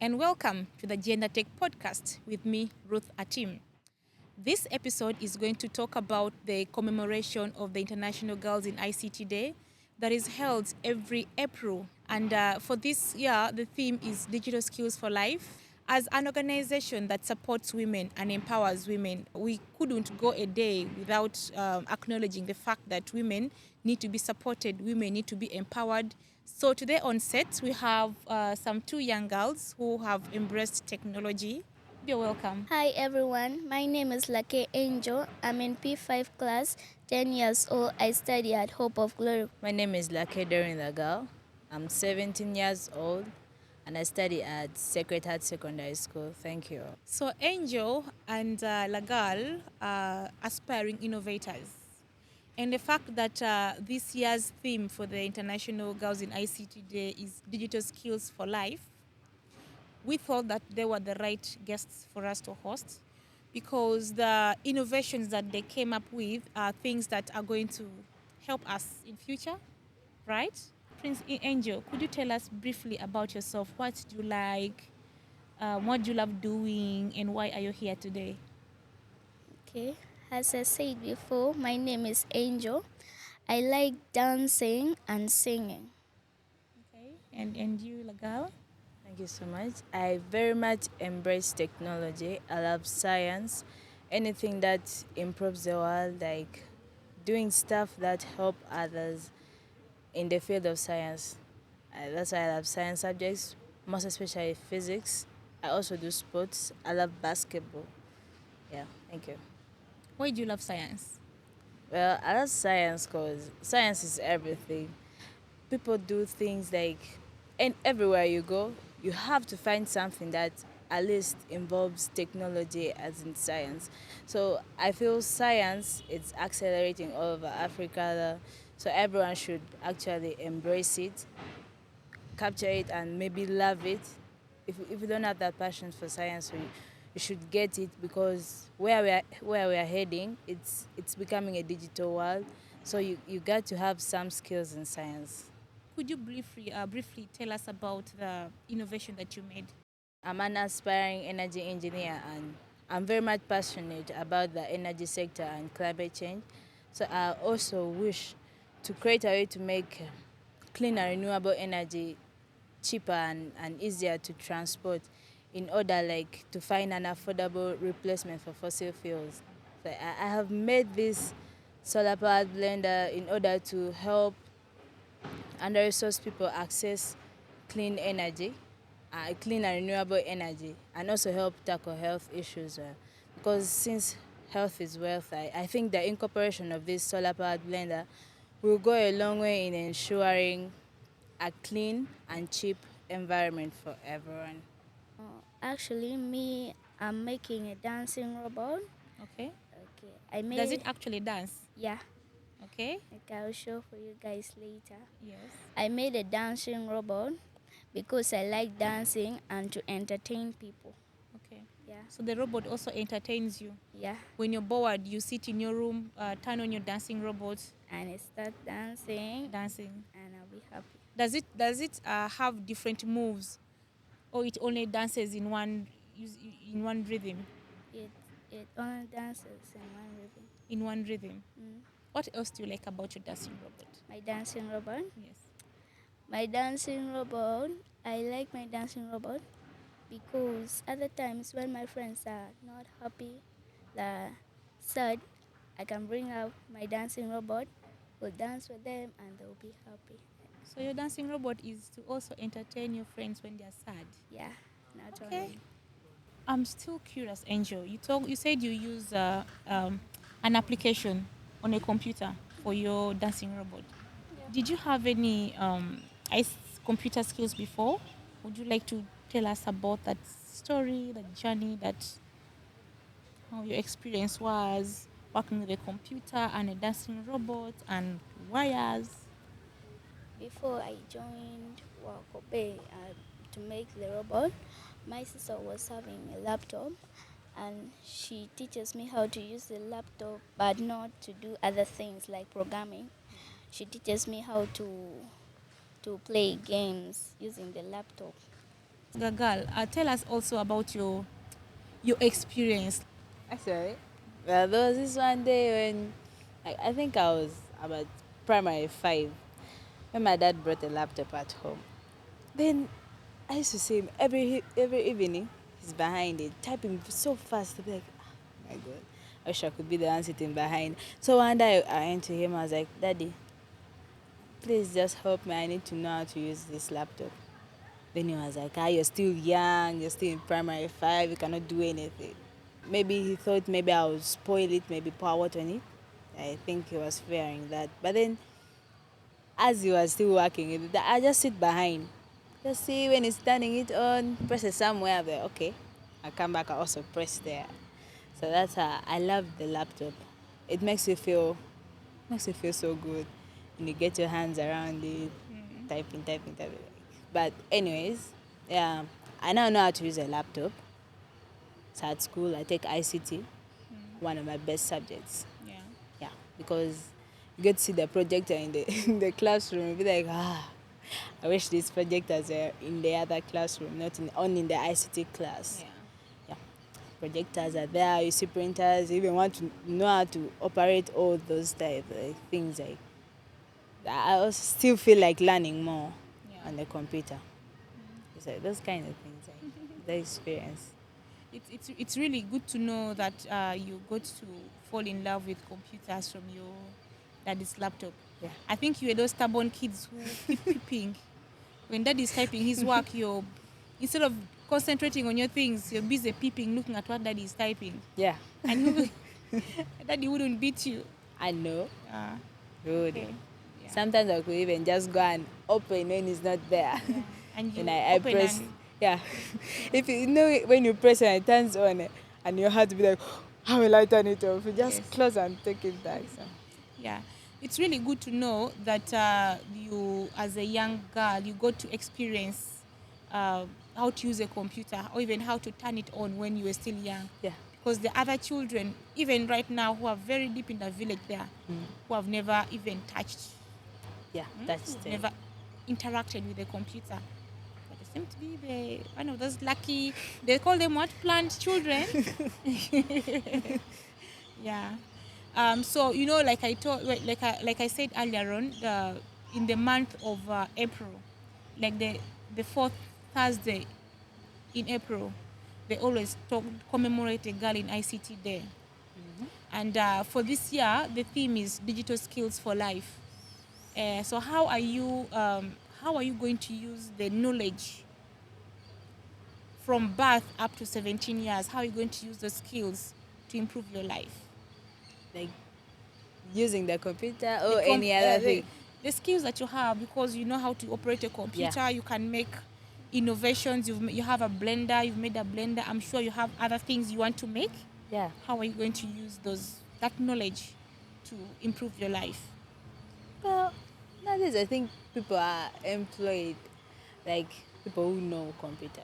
and welcome to the Gender Tech Podcast with me, Ruth Atim. This episode is going to talk about the commemoration of the International Girls in ICT Day that is held every April. And for this year, the theme is Digital Skills for Life. As an organization that supports women and empowers women, we couldn't go a day without acknowledging the fact that women need to be supported, women need to be empowered. So today on set, we have some two young girls who have embraced technology. You're welcome. Hi everyone, my name is Lake Angel. I'm in P5 class, 10 years old. I study at Hope of Glory. My name is Lagal. I'm 17 years old and I study at Sacred Heart Secondary School. Thank you. So Angel and Lagal are aspiring innovators. And the fact that this year's theme for the International Girls in ICT Day is Digital Skills for Life, we thought that they were the right guests for us to host because the innovations that they came up with are things that are going to help us in future, right? Prince Angel, could you tell us briefly about yourself? What do you like? What do you love doing? And why are you here today? Okay, as I said before, my name is Angel. I like dancing and singing. Okay. And you, Lagal? Thank you so much. I very much embrace technology. I love science. Anything that improves the world, like doing stuff that help others in the field of science. That's why I love science subjects, most especially physics. I also do sports. I love basketball. Yeah, thank you. Why do you love science? Well, I love science because science is everything. People do things like, and everywhere you go, you have to find something that at least involves technology as in science. So I feel science is accelerating all over Africa. So everyone should actually embrace it, capture it, and maybe love it. If you don't have that passion for science, you should get it because where we are heading, it's becoming a digital world. So you got to have some skills in science. Could you briefly tell us about the innovation that you made? I'm an aspiring energy engineer and I'm very much passionate about the energy sector and climate change. So I also wish to create a way to make clean and renewable energy cheaper and easier to transport in order like to find an affordable replacement for fossil fuels. So I have made this solar powered blender in order to help under-resourced people access clean energy, clean and renewable energy, and also help tackle health issues. Because since health is wealth, I think the incorporation of this solar-powered blender will go a long way in ensuring a clean and cheap environment for everyone. Actually, I'm making a dancing robot. Okay. Okay, I Does made it actually dance? yeah. Okay. Okay, I'll show for you guys later. Yes. I made a dancing robot because I like dancing and to entertain people. Okay. Yeah, So the robot also entertains you. yeah. When you're bored, you sit in your room, turn on your dancing robot, And I start dancing, dancing. and I'll be happy. Does it have different moves, or it only dances in one rhythm? It it only dances in one rhythm. In one rhythm. Mm. What else do you like about your dancing robot? My dancing robot. Yes. My dancing robot. I like my dancing robot because other times when my friends are not happy, sad, I can bring out my dancing robot, will dance with them, and they'll be happy. So your dancing robot is to also entertain your friends when they are sad. Yeah, not Okay. only. I'm still curious, Angel. You said you use an application on a computer for your dancing robot. Yeah. Did you have any computer skills before? Would you like to tell us about that story, that journey, that how your experience was working with a computer and a dancing robot and wires? Before I joined Wakobe to make the robot, my sister was having a laptop and she teaches me how to use the laptop but not to do other things like programming. She teaches me how to play games using the laptop. Gagal, tell us also about your experience. Actually, well, there was this one day when I think I was about primary 5 when my dad brought a laptop at home. Then I used to see him every evening. He's behind it, typing so fast. I'd be like, oh my God, I wish I could be the one sitting behind. So one day I went to him. I was like, Daddy, please just help me. I need to know how to use this laptop. Then he was like, you're still young. You're still in primary 5. You cannot do anything. Maybe he thought maybe I would spoil it, maybe pour water on it. I think he was fearing that. But then, as he was still working, I just sit behind. Just see when he's turning it on, press it somewhere there. Okay, I come back. I also press there. So that's how I love the laptop. It makes you feel so good, and you get your hands around it, typing. But anyways, yeah, I now know how to use a laptop. So at school, I take ICT, one of my best subjects. Yeah. Yeah, because you get to see the projector in the in the classroom. You be like, I wish these projectors were in the other classroom, not only in the ICT class. Yeah. Yeah, projectors are there. You see printers. You even want to know how to operate all those type of things. Like I also still feel like learning more Yeah. on the computer. So those kind of things, like the experience. It's really good to know that you got to fall in love with computers from your daddy's laptop. Yeah. I think you were those stubborn kids who keep peeping. When dad is typing his work, you're instead of concentrating on your things, you're busy peeping, looking at what daddy is typing. Yeah. And daddy wouldn't beat you. I know. Uh, Good. okay. Yeah. Sometimes I could even just go and open when it's not there. Yeah. And you And I open press. and Yeah. If you know it, when you press and it turns on, and your heart to be like, how will I turn it off? You just yes. close and take it back. So. Yeah, it's really good to know that you, as a young girl, you got to experience how to use a computer or even how to turn it on when you were still young. Yeah. Because the other children, even right now, who are very deep in the village there, who have never even touched, Yeah, that's the never interacted with a computer. But they seem to be one of those lucky, they call them what? Plant children. Yeah. So like I told, like I said earlier on, in the month of April, like the fourth Thursday in April, they always commemorate a girl in ICT Day. And for this year, the theme is digital skills for life. So how are you going to use the knowledge from birth up to 17 years? How are you going to use those skills to improve your life? like using the computer or the com- any other uh, the, thing. the skills that you have, because you know how to operate a computer, you can make innovations. You have a blender, you've made a blender. I'm sure you have other things you want to make. Yeah. How are you going to use that knowledge to improve your life? Well, nowadays I think people are employed, like people who know computer.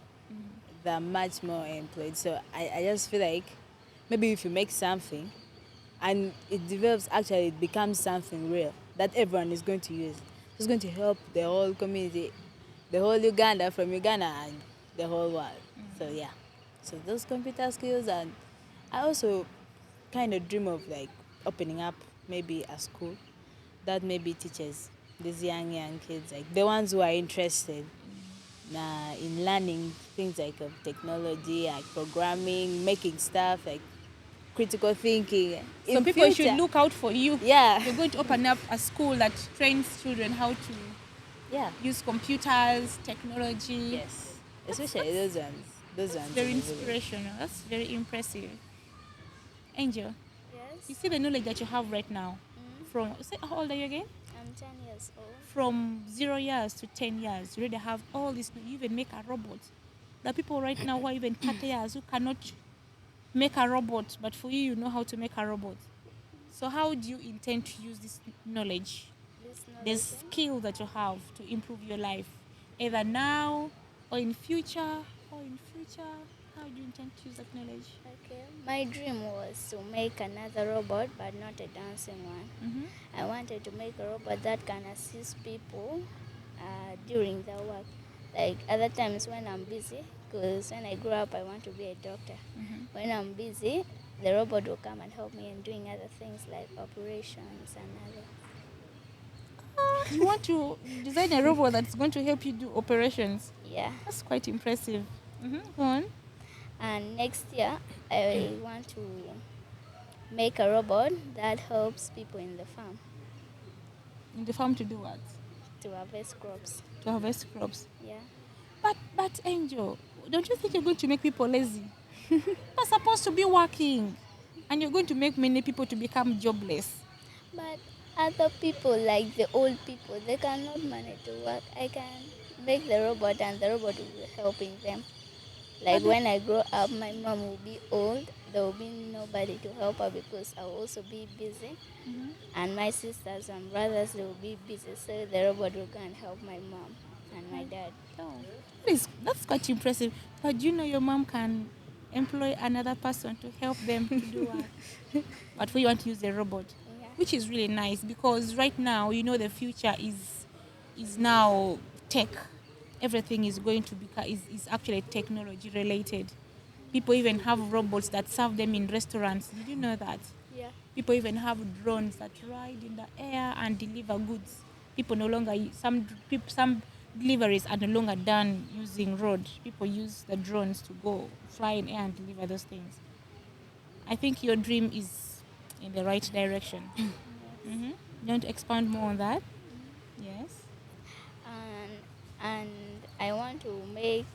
They're much more employed. So I just feel like maybe if you make something and it develops, actually it becomes something real that everyone is going to use. It's going to help the whole community, the whole Uganda, from Uganda and the whole world. So yeah. So those computer skills, and I also kind of dream of like opening up maybe a school that maybe teaches these young kids, like the ones who are interested in learning things like technology, like programming, making stuff, like critical thinking. So In people should future, look out for you. yeah, You're going to open up a school that trains children how to yeah, use computers, technology. yes, especially those ones, those That's ones very in the village. inspirational. That's very impressive. Angel, you Yes. see the knowledge that you have right now. How old are you again? I'm 10 years old. From 0 years to 10 years, you already have all this. You even make a robot. There are people right now who are even 30 years who cannot make a robot, but for you, you know how to make a robot. So how do you intend to use this knowledge, This this knowledge. skill that you have to improve your life, either now or in future, how do you intend to use that knowledge? Okay. My dream was to make another robot, but not a dancing one. I wanted to make a robot that can assist people during their work. Like other times when I'm busy, because when I grow up I want to be a doctor. When I'm busy, the robot will come and help me in doing other things like operations and other. You want to design a robot that's going to help you do operations. Yeah. That's quite impressive. Go on. And next year I want to make a robot that helps people in the farm In the farm to do what? to harvest crops. To harvest crops. Yeah. But Angel, don't you think you're going to make people lazy? They're supposed to be working, and you're going to make many people to become jobless. But other people, like the old people, they cannot manage to work. I can make the robot and the robot will be helping them. Like when I grow up, my mom will be old. There will be nobody to help her because I will also be busy. And my sisters and brothers, they will be busy. So the robot will go and help my mom and my dad. Oh, that's quite impressive. But do you know your mom can employ another person to help them to do work? But we want to use a robot, Yeah. which is really nice because right now, the future is now tech. Everything is going to is actually technology related. People even have robots that serve them in restaurants. Did you know that? Yeah. People even have drones that ride in the air and deliver goods. People no longer some deliveries are no longer done using road. People use the drones to go fly in air and deliver those things. I think your dream is in the right direction. Yes. You want to expand more on that? Yes. And I want to make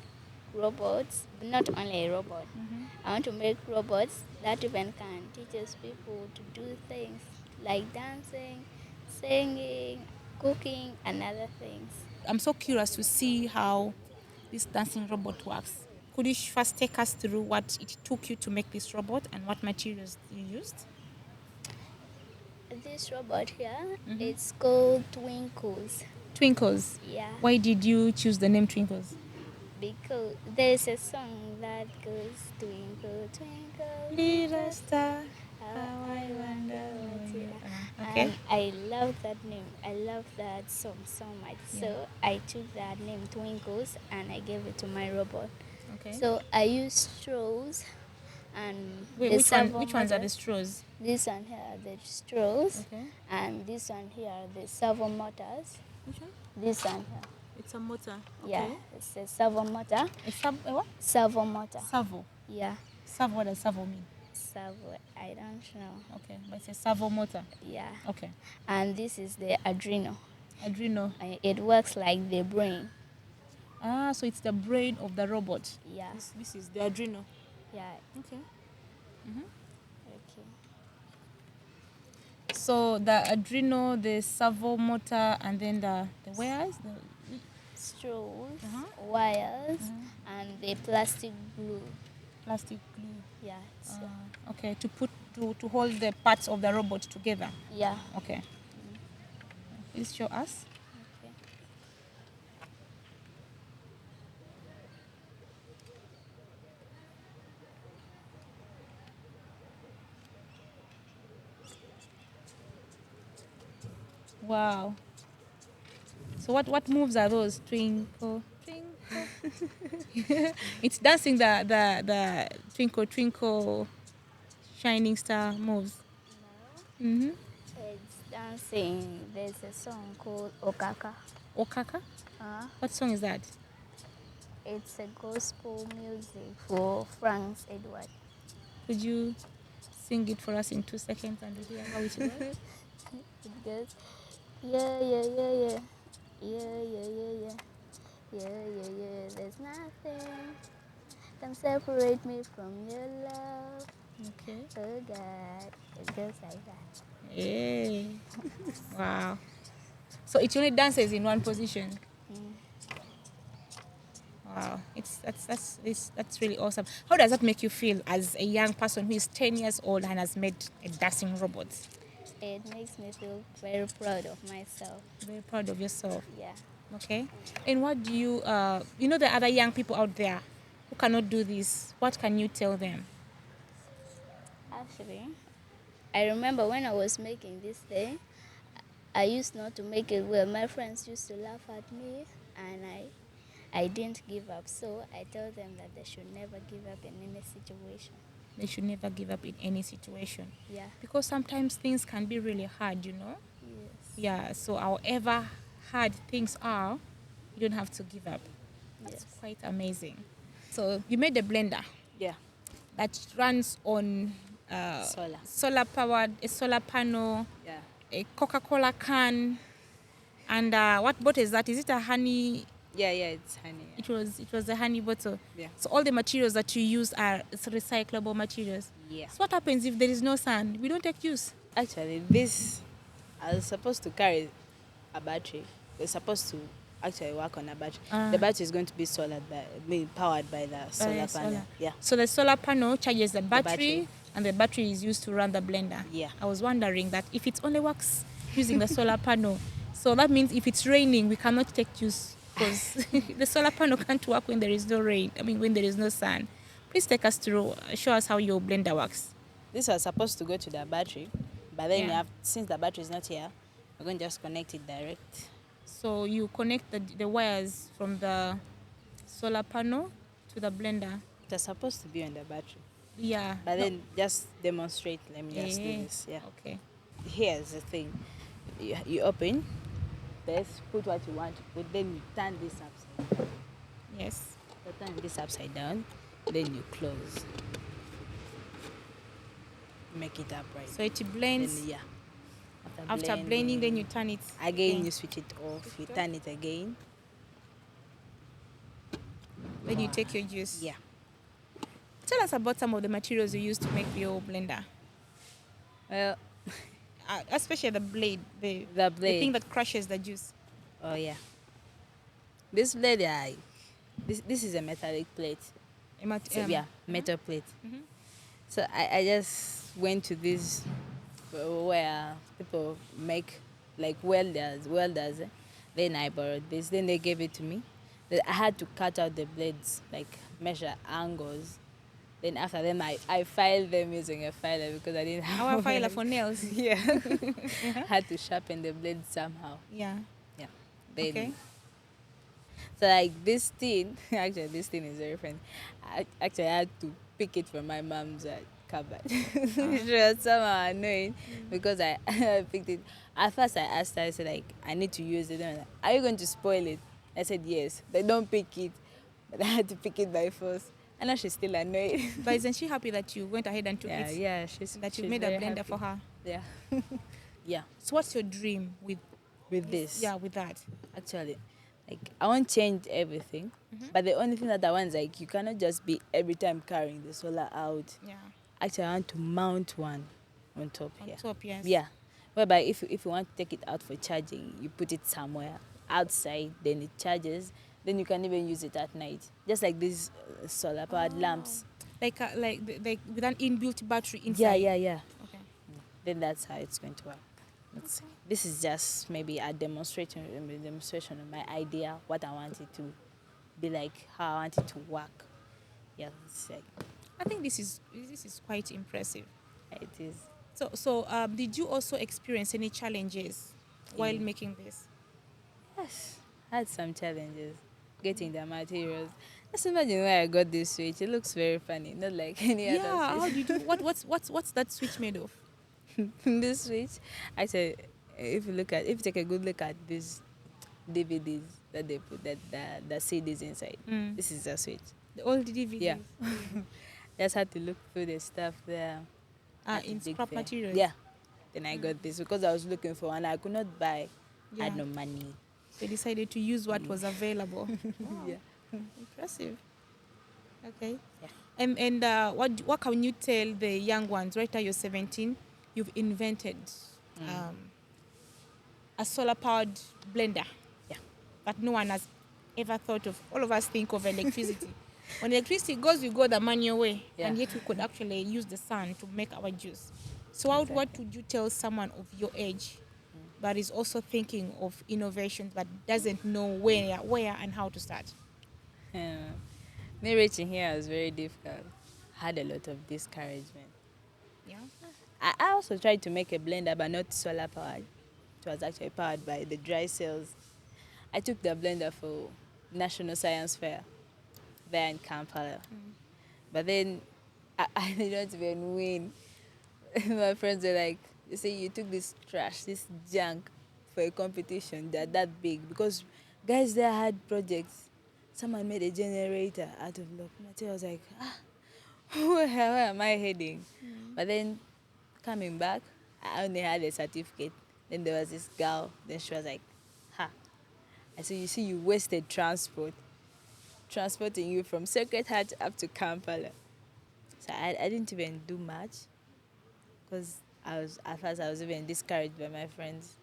robots, not only a robot. I want to make robots that even can teach us people to do things like dancing, singing, cooking, and other things. I'm so curious to see how this dancing robot works. Could you first take us through what it took you to make this robot and what materials you used? This robot here, it's called Twinkles. Twinkles. Yeah, Why did you choose the name Twinkles? because there's a song that goes Twinkle, twinkle, Little star, how I wonder what you are. Okay. And I love that name. I love that song so much. Yeah. So I took that name Twinkles and I gave it to my robot. Okay. So I used straws and Wait, the which one? servo Which ones are the motors. straws? This one here are the straws, Okay. and this one here are the servo motors. Which one? This one here. It's a motor. Yeah, it's a servo motor. A what? Servo motor. Servo. Yeah, Servo. What does servo mean? servo. I don't know. Okay, but it's a servo motor. Yeah. Okay. And this is the Adreno. Adreno. It works like the brain. Ah, so it's the brain of the robot. Yeah. This is the Adreno. Yeah. Okay. Okay. So the Adreno, the servo motor, and then the wires, the Straws, wires, and the plastic glue. plastic glue. Yeah. Okay, to hold the parts of the robot together. Yeah. Okay. Please show us. Okay. Wow. So what moves are those? Twinkle, twinkle. It's dancing the twinkle twinkle shining star moves. No. It's dancing. There's a song called Okaka. Okaka? Uh, What song is that? it's a gospel music for Franz Edward. Could you sing it for us in 2 seconds and we hear how it goes? It goes, yeah, yeah, yeah, yeah. Yeah, yeah, yeah, yeah. Yeah, yeah, yeah. There's nothing can separate me from your love. Okay. Oh God. It goes like that. Hey. Wow. So it only dances in one position. Wow, that's really awesome. How does that make you feel as a young person who is 10 years old and has made a dancing robot? It makes me feel very proud of myself. Very proud of yourself. Yeah. Okay. And what do you, the other young people out there who cannot do this, what can you tell them? Actually, I remember when I was making this thing, I used not to make it well. My friends used to laugh at me, and I didn't give up. So I told them that they should never give up in any situation. They should never give up in any situation. Yeah. Because sometimes things can be really hard, you know? Yes. Yeah, so however hard things are, you don't have to give up. That's Yes. quite amazing. So you made a blender Yeah. that runs on solar powered, a solar panel, Yeah. a Coca-Cola can, and what bottle is that? Is it a honey? Yeah, it's honey. Yeah. It was a honey bottle. Yeah. So all the materials that you use are recyclable materials. Yeah. So what happens if there is no sun? We don't take use. Actually, this I was supposed to carry a battery. We're supposed to actually work on a battery. The battery is going to be powered by the solar panel. Yeah. So the solar panel charges the battery, battery. and the battery is used to run the blender. Yeah. I was wondering that if it only works using the solar panel, so that means if it's raining, we cannot take juice because the solar panel can't work when there is no rain. I mean, when there is no sun. Please take us through, show us how your blender works. This was supposed to go to the battery, but then Yeah. since the battery is not here, we're going to just connect it direct. So you connect the wires from the solar panel to the blender. It's supposed to be on the battery. Yeah. But then just demonstrate. Let me just do Yeah. this. Yeah. Okay. Here's the thing. You open. First, put what you want to put. Then you turn this upside down. Yes. You turn this upside down. Then you close. Make it upright. So it blends. Then, yeah. After blending, then you turn it. Again, you switch it off. You turn it again. Then you take your juice. Yeah. Tell us about some of the materials you use to make your blender. Well, Especially the blade, the blade. the thing that crushes the juice. Oh yeah. This blade, this is a metallic plate. So, metal plate. Mhm. So I just went to this where people make like welders. Then I borrowed this. Then they gave it to me. Then I had to cut out the blades, like measure angles. Then after them, I filed them using a filer because I didn't have Our filer for nails. Yeah. Had to sharpen the blade somehow. Yeah. Yeah. Then, Okay. So like this thing, actually this thing is very funny. I had to pick it from my mom's cupboard. It was somehow annoying because I picked it. At first I asked her, I said like, I need to use it. And are you going to spoil it? I said yes. They don't pick it. But I had to pick it by force. I know she's still annoyed. But isn't she happy that you went ahead and took it? Yeah, That you she's made a very blender happy. for her. Yeah. Yeah. So what's your dream with This. Yeah, with that. Actually, like I won't change everything, but the only thing that I want is like you cannot just be every time carrying the solar out. Yeah. Actually, I want to mount one on top On here. top, yes. Yeah, whereby if you want to take it out for charging, you put it somewhere outside, then it charges. Then you can even use it at night, just like these solar powered lamps. Like with an inbuilt battery inside. Yeah. Okay. Then that's how it's going to work. Let's see. This is just maybe a demonstration of my idea, what I want it to be like, how I want it to work. Yeah, it's like, I think this is quite impressive. it is. So did you also experience any challenges while Mm. making this? Yes, I had some challenges getting the materials. Just imagine where I got this switch. It looks very funny, not like any Yeah, other how switch. did you what's that switch made of? This switch, actually, if you take a good look at these DVDs that they put the CDs inside, this is the switch. The old DVDs. Yeah. Just had to look through the stuff there. Had to In dig scrap there. materials. Yeah. Then I got this because I was looking for one. I could not buy. I had Yeah. no money. They decided to use what was available. Wow. Yeah. Impressive. Okay. Yeah. And what can you tell the young ones? Right now you're 17. You've invented a solar powered blender. Yeah. That no one has ever thought of. All of us think of electricity. When electricity goes, we go the manual way, Yeah. and yet we could actually use the sun to make our juice. So what would you tell someone of your age that is also thinking of innovation but doesn't know where and how to start? Me reaching here was very difficult. Had a lot of discouragement. Yeah. I also tried to make a blender, but not solar powered. It was actually powered by the dry cells. I took the blender for national science fair there in Kampala. But then I did not even win. My friends were like, you see, you took this trash, this junk for a competition that big, because guys there had projects. Someone made a generator out of locomotive. I was like, where am I heading? But then coming back, I only had a certificate. Then there was this girl. Then she was like, ha. I said, you see, you wasted transporting you from Sacred Heart up to Kampala. So I didn't even do much, because at first I was even discouraged by my friends.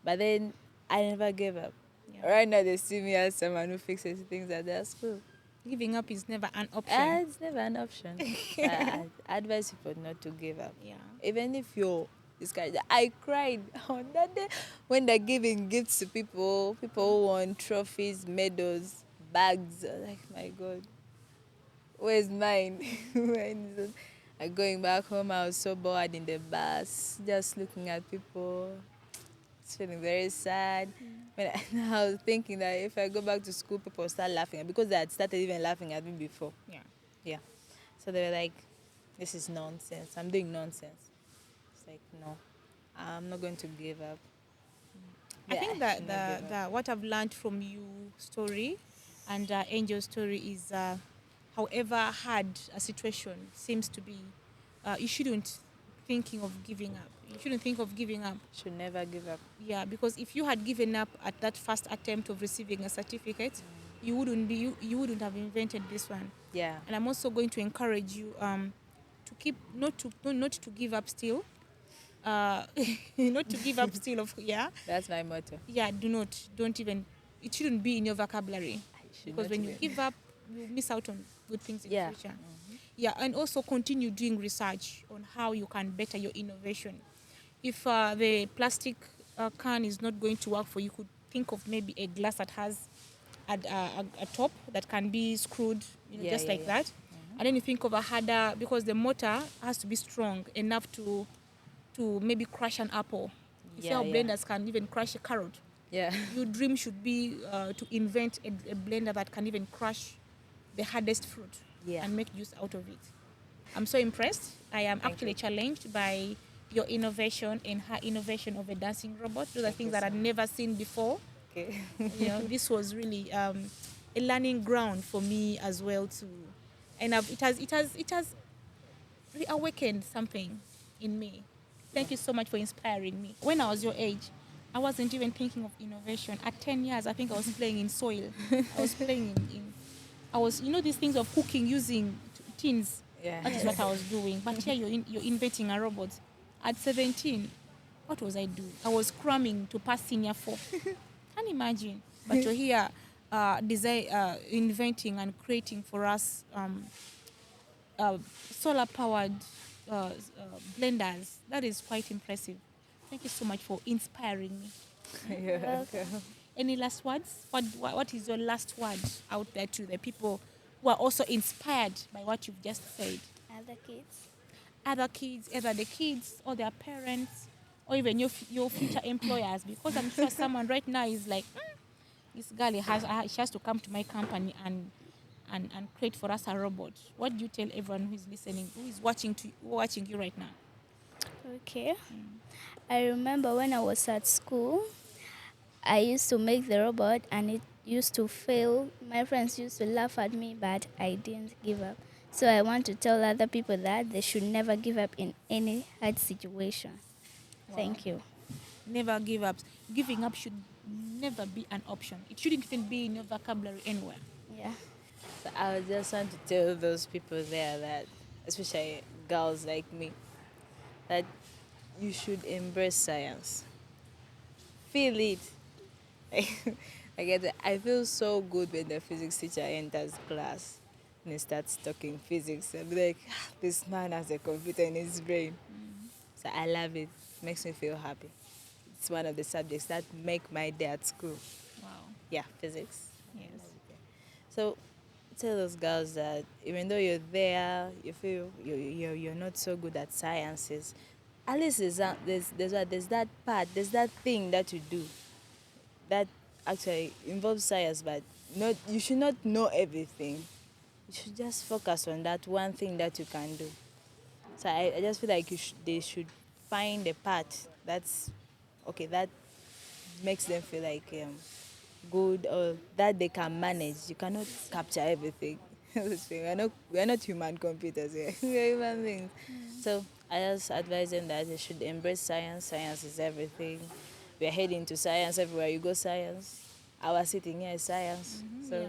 But then I never gave up. Yeah. Right now they see me as someone who fixes things at their school. Giving up is never an option. It's never an option. I advise people not to give up. Yeah. Even if you're discouraged. I cried on that day when they're giving gifts to people who won trophies, medals, bags. I was like, my God, where's mine? When is it? Going back home, I was so bored in the bus, just looking at people. It's feeling very sad. When I was thinking that if I go back to school, people will start laughing, because they had started even laughing at me before. Yeah. Yeah. So they were like, this is nonsense. I'm doing nonsense. It's like, no, I'm not going to give up. I Yeah, think I that should not give up. what I've learned from you story and Angel's story is however hard a situation seems to be, you shouldn't thinking of giving up. You shouldn't think of giving up. Should never give up. Yeah, because if you had given up at that first attempt of receiving a certificate, you wouldn't have invented this one. Yeah. And I'm also going to encourage you to keep not to give up still. Not to give up still That's my motto. don't even, it shouldn't be in your vocabulary, because when you give up you miss out on good things in the future. Yeah, and also continue doing research on how you can better your innovation. If the plastic can is not going to work for you, you could think of maybe a glass that has a top that can be screwed, that. And then you think of a harder, because the motor has to be strong enough to maybe crush an apple. You see how blenders can even crush a carrot. Yeah. Your dream should be to invent a blender that can even crush the hardest fruit and make use out of it. I'm so impressed. I am actually challenged by your innovation and her innovation of a dancing robot. Those are things that I'd never seen before. Okay. This was really a learning ground for me as well too, and it has reawakened something in me. Thank you so much for inspiring me. When I was your age, I wasn't even thinking of innovation. At 10 years, I think I was playing in soil. I was playing I was, these things of cooking using tins. Yeah. That is what I was doing. But here you're inventing a robot. At 17, what was I doing? I was cramming to pass senior 4. Can you imagine? But you're here inventing and creating for us solar-powered blenders. That is quite impressive. Thank you so much for inspiring me. Any last words? What is your last word out there to the people who are also inspired by what you've just said? Other kids, either the kids or their parents, or even your future employers. Because I'm sure someone right now is like, this girl she has to come to my company and create for us a robot. What do you tell everyone who is listening, who is watching you right now? Okay. I remember when I was at school, I used to make the robot and it used to fail. My friends used to laugh at me, but I didn't give up. So I want to tell other people that they should never give up in any hard situation. Wow. Thank you. Never give up. Giving up should never be an option. It shouldn't even be in your vocabulary anywhere. Yeah. So I would just want to tell those people there that, especially girls like me, that you should embrace science. Feel it. I feel so good when the physics teacher enters class and he starts talking physics. I'm like, this man has a computer in his brain. So I love it. It makes me feel happy. It's one of the subjects that make my day at school. Wow. Yeah, physics. Yes. So tell those girls that even though you're there, you feel you're not so good at sciences, at least there's that part, there's that thing that you do that actually involves science, but you should not know everything. You should just focus on that one thing that you can do. So I just feel like they should find a part that's okay, that makes them feel like good, or that they can manage. You cannot capture everything. we're not human computers here. We're human beings. So I just advise them that they should embrace science. Science is everything. We're heading to science everywhere you go. Science. Our sitting here is science. So Yeah.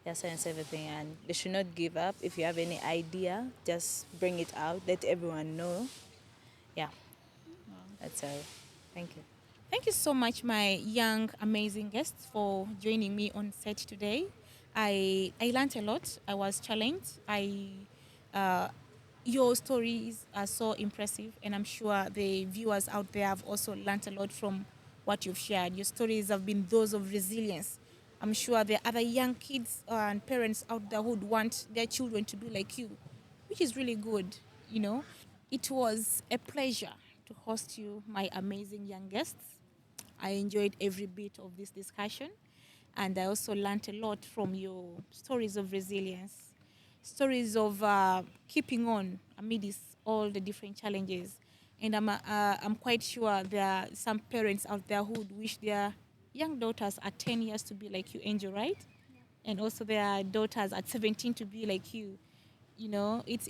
yeah, science everything, and they should not give up. If you have any idea, just bring it out. Let everyone know. Yeah, that's all. Thank you. Thank you so much, my young, amazing guests, for joining me on set today. I learned a lot. I was challenged. Uh, your stories are so impressive, and I'm sure the viewers out there have also learned a lot from what you've shared. Your stories have been those of resilience. I'm sure there are other young kids and parents out there who would want their children to be like you, which is really good, you know. It was a pleasure to host you, my amazing young guests. I enjoyed every bit of this discussion, and I also learned a lot from your stories of resilience, stories of keeping on amidst all the different challenges. And I'm quite sure there are some parents out there who would wish their young daughters at 10 years to be like you, Angel, right? And also their daughters at 17 to be like you. You know, it's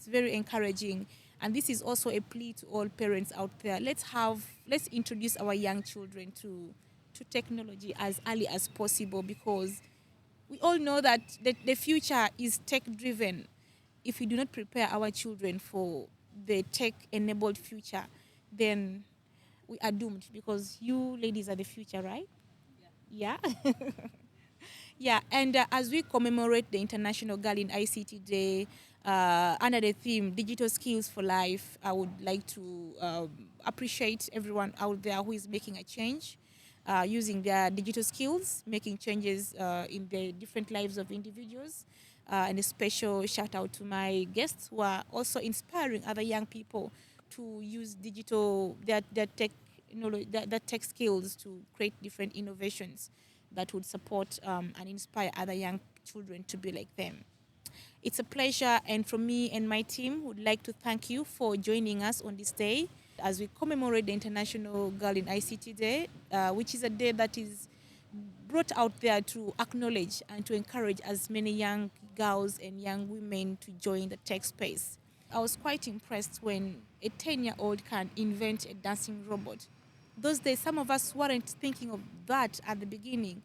very encouraging, and this is also a plea to all parents out there. Let's introduce our young children to technology as early as possible, because we all know that the future is tech driven. If we do not prepare our children for the tech enabled future, then we are doomed, because you ladies are the future, right? Yeah. Yeah, and as we commemorate the International Girl in ICT Day under the theme Digital Skills for Life, I would like to appreciate everyone out there who is making a change using their digital skills, making changes in the different lives of individuals. And a special shout out to my guests who are also inspiring other young people to use their tech, their tech skills to create different innovations that would support and inspire other young children to be like them. It's a pleasure, and from me and my team, would like to thank you for joining us on this day as we commemorate the International Girl in ICT Day, which is a day that is brought out there to acknowledge and to encourage as many young girls and young women to join the tech space. I was quite impressed when a 10-year-old can invent a dancing robot. Those days, some of us weren't thinking of that at the beginning.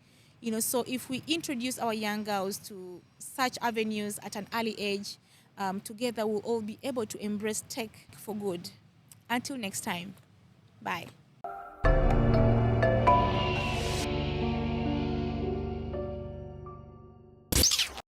So if we introduce our young girls to such avenues at an early age, together we'll all be able to embrace tech for good. Until next time, bye.